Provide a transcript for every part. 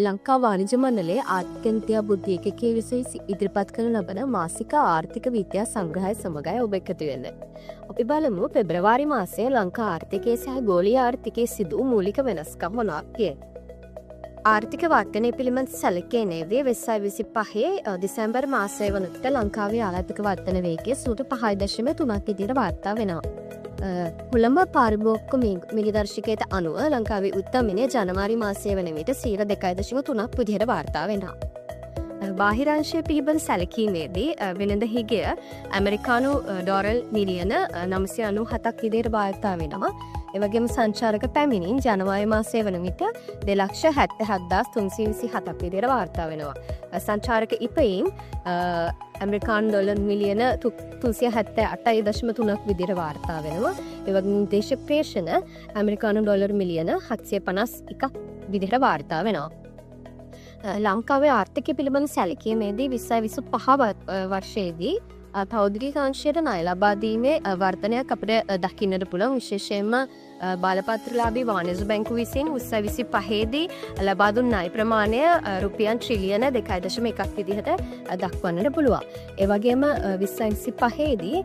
ලංකා වාණිජ මණ්ඩලයේ ආර්ථික නීතිය බුද්ධි ඒකකයේ විසින් ඉදිරිපත් කරන ලබන මාසික ආර්ථික විද්‍යා සංග්‍රහය සමගයි ඔබ එකතු වෙන්නේ. අපි බලමු පෙබරවාරි මාසයේ ලංකා ආර්ථිකයේ සහ ගෝලීය ආර්ථිකයේ සිදු මූලික වෙනස්කම් මොනවාද කියලා. ආර්ථික වර්ධනය පිළිබඳ සැලකීමේදී 2025 දෙසැම්බර් මාසයේ වනවිට ලංකාවේ ආර්ථික වර්ධන වේගය 5.3% විදිහට වාර්තා වෙනවා. කොළඹ පාරිභෝගික මිලදර්ශකයට අනුව ලංකාවේ උත්තමනය ජනවාරි මාසය වන විට 2.3% විදිහට වාර්තා වෙනවා. බාහිරංශය පිළිබඳ සැලකීමේදී වෙළඳ හිගය ඇමරිකානු ඩොලර් මිලියන 997ක් විදිහට වාර්තා වෙනවා. එවැගේම සංචාරක පැමිණීම් ජනවාරි මාසය වන විට 2,77,327ක් විදිහට වාර්තා වෙනවා. සංචාරක ඉපයීම් ඇමරිකානු ඩොලර් මිලියන 378.3ක් විදිහට වාර්තා වෙනවා. එවැගේම දේශ ප්‍රේෂණ ඇමරිකානු ඩොලර් මිලියන 751ක් විදිහට වාර්තා වෙනවා. ලංකාවේ ආර්ථිකය පිළිබඳ සැලකීමේදී 2025 වර්ෂයේදී පෞද්ගලික අංශයට ණය ලබා දීමේ වර්ධනයක් අපිට දකින්නට පුළුවන්. විශේෂයෙන්ම බලපත්‍රලාභී වාණිජ බැංකුව විසින් 2025 දී ලබා දුන් ණය ප්‍රමාණය රුපියල් ට්‍රිලියන 2.1ක් විදිහට දක්වන්නට පුළුවන්. ඒ වගේම 2025 දී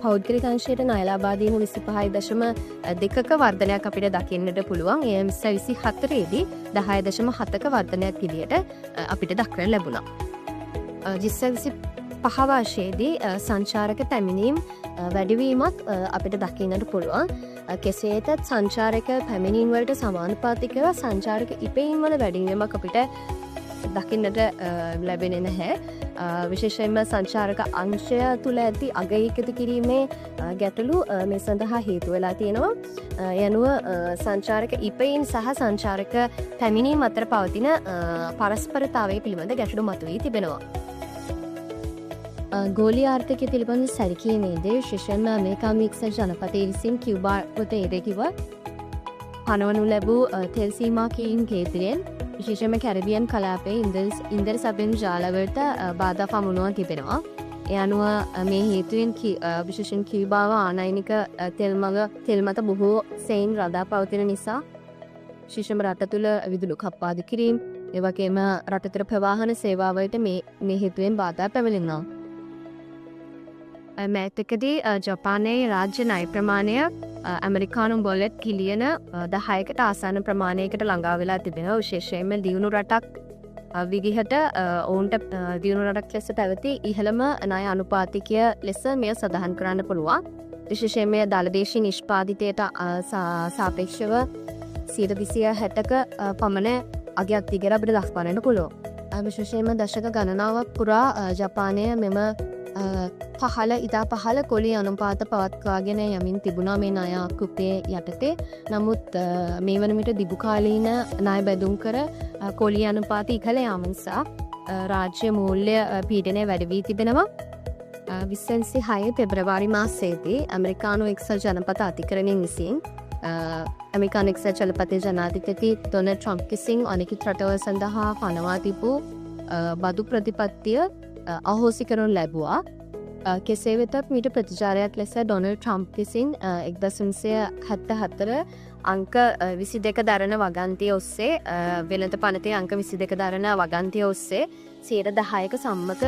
පෞද්ගලික අංශයට ණය ලබා දීම 25.2ක වර්ධනයක් අපිට දකින්නට පුළුවන්. ඒ 2024 දී 10.7ක වර්ධනයක් විදිහට අපිට දක්වන්න ලැබුණා. 2025 වර්ෂයේදී සංචාරක පැමිණීම් වැඩිවීමක් අපිට දකින්නට පුළුවන්. කෙසේතත් සංචාරක පැමිණීම් වලට සමානුපාතිකව සංචාරක ඉපයීම් වල වැඩිවීමක් අපිට දකින්නට ලැබෙන්නේ නැහැ. විශේෂයෙන්ම සංචාරක අංශය තුළ ඇති අගයකත කිරීමේ ගැටලු මේ සඳහා හේතු වෙලා තියෙනවා. යනුව සංචාරක ඉපයීම් සහ සංචාරක පැමිණීම් අතර පවතින පරස්පරතාවය පිළිබඳ ගැටලු මතුවී තිබෙනවා. ගෝලීය ආර්ථිකය පිළිබඳ සැලකීමේදී විශේෂයෙන්ම ඇමරිකානු එක්සත් ජනපදයේ විසින් කියුබාවට එරෙහිව පනවනු ලැබූ තෙල් සීමා කිරීම් කේන්ද්‍රයෙන් විශේෂයෙන්ම කැරිබියන් කලාපයේ ඉන්ධන සැපයුම් ජාලවලට බාධා පමුණුවා තිබෙනවා. ඒ අනුව මේ හේතුවෙන් විශේෂයෙන් කියුබාව ආනයනික තෙල් මත බොහෝ සෙයින් රඳා පවතින නිසා විශේෂයෙන්ම රට තුළ විදුලි කප්පාදු කිරීම ඒ වගේම රටතර ප්‍රවාහන සේවාවලට මේ හේතුවෙන් බාධා පැමිණෙනවා. මෑතකදී ජපානයේ රාජ්‍ය ණය ප්‍රමාණය ඇමරිකානු ඩොලර් ට්‍රිලියන 10කට ආසන්න ප්‍රමාණයකට ළඟා වෙලා තිබෙනවා. විශේෂයෙන්ම දියුණු රටක් විදිහට ඔවුන්ට දියුණු රටක් ලෙස පැවති ඉහළම ණය අනුපාතිකය ලෙස මෙය සඳහන් කරන්න පුළුවන්. විශේෂයෙන්ම දළදේශීය නිෂ්පාදිතයට සාපේක්ෂව 160ක පමණ අගයක් දිගට අපිට දක්වන්නට පුළුවන්. විශේෂයෙන්ම දශක ගණනාවක් පුරා ජපානය මෙම ඉතා පහළ කොළි අනුපාත පවත්වාගෙන යමින් තිබුණා මේ ණය ආකෘතිය යටතේ. නමුත් මේ වන විට දිගුකාලීන ණය බැඳුම් කර කොළි අනුපාත ඉහළ යාම නිසා රාජ්‍ය මූල්‍ය පීඩනය වැඩි වී තිබෙනවා. 2026 පෙබරවාරි මාසයේදී ඇමරිකානු එක්සත් ජනපද අධිකරණයෙන් විසින් ඇමරිකානු එක්සත් ජනපදයේ ජනාධිපති ඩොනල්ඩ් ට්‍රම්ප් විසින් අනෙකුත් රටවල් සඳහා පනවා තිබූ බදු ප්‍රතිපත්තිය අහෝසි කරනු ලැබුවා. කෙසේ වෙතත් මීට ප්‍රතිචාරයක් ලෙස ඩොනල්ඩ් ට්‍රම්ප් විසින් 1974 අංක 22 දරන වගන්තිය ඔස්සේ වෙළඳ පනතේ අංක 22 දරන වගන්තිය ඔස්සේ 10%ක සම්මත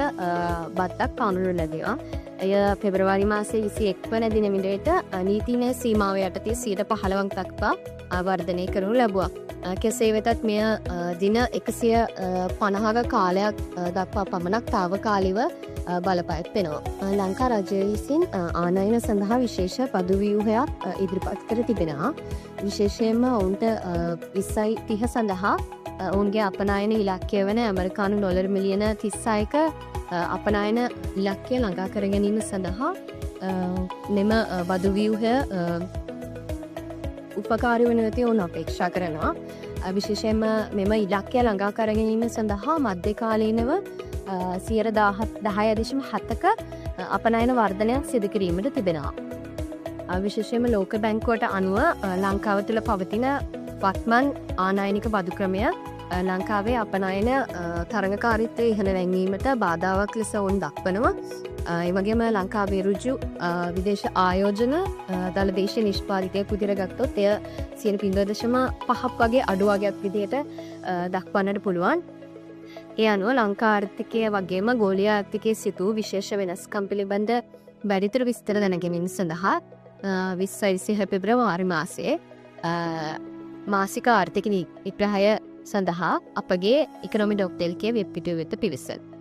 බද්දක් පවනුනු ලැබුවා. එය පෙබරවාරි මාසයේ 21 වන දින විට නීතිමය සීමාව යටතේ 15%ක් දක්වා වර්ධනය කරනු ලැබුවා. කෙසේ වෙතත් මෙය දින 150ක කාලයක් දක්වා පමණක් තාවකාලිකව බලපැවැත්වෙනවා. ලංකා රජය විසින් ආනයන සඳහා විශේෂ පදු ව්‍යුහයක් ඉදිරිපත් කර තිබෙනවා. විශේෂයෙන්ම ඔවුන්ට 2030 සඳහා ඔවුන්ගේ අපනයන ඉලක්කය වන ඇමරිකානු ඩොලර් මිලියන 36ක අපනයන ඉලක්කය ළඟා කර ගැනීම සඳහා මෙම බදු ව්‍යුහය උපකාරී වනු ඇති ඔවුන් අපේක්ෂා කරනවා. විශේෂයෙන්ම මෙම ඉලක්කය ළඟා කර ගැනීම සඳහා මධ්‍යකාලීනව 10.7ක අපනයන වර්ධනයක් සිදු කිරීමට තිබෙනවා. විශේෂයෙන්ම ලෝක බැංකුවට අනුව ලංකාව තුළ පවතින වත්මන් ආනයනික බදු ක්‍රමය ලංකාවේ අපනයන තරඟකාරීත්වය ඉහළ වැංවීමට බාධාවක් ලෙස ඔවුන් දක්වනවා. එමගේම ලංකාවේ රුජු විදේශ ආයෝජන දළ දේශ නිෂ්පාධිතය පුදිර ගත්තොත් එය 0.5 වගේ අඩුවගයක් විදියට දක්වන්නට පුළුවන්. ඒ අනුව ලංකා ආර්ථිකය වගේම ගෝලීය ආර්ථිකයේ සිදු විශේෂ වෙනස්කම් පිළිබඳ වැඩිදුර විස්තර දැනගැනීම සඳහා 20 පෙබරවාරි මාසයේ මාසික ආර්ථික විග්‍රහය සඳහා අපගේ ඉකොනොමි ඩොක්ටර් එල්.කේ වෙබ් පිටුව වෙත පිවිසෙන්න.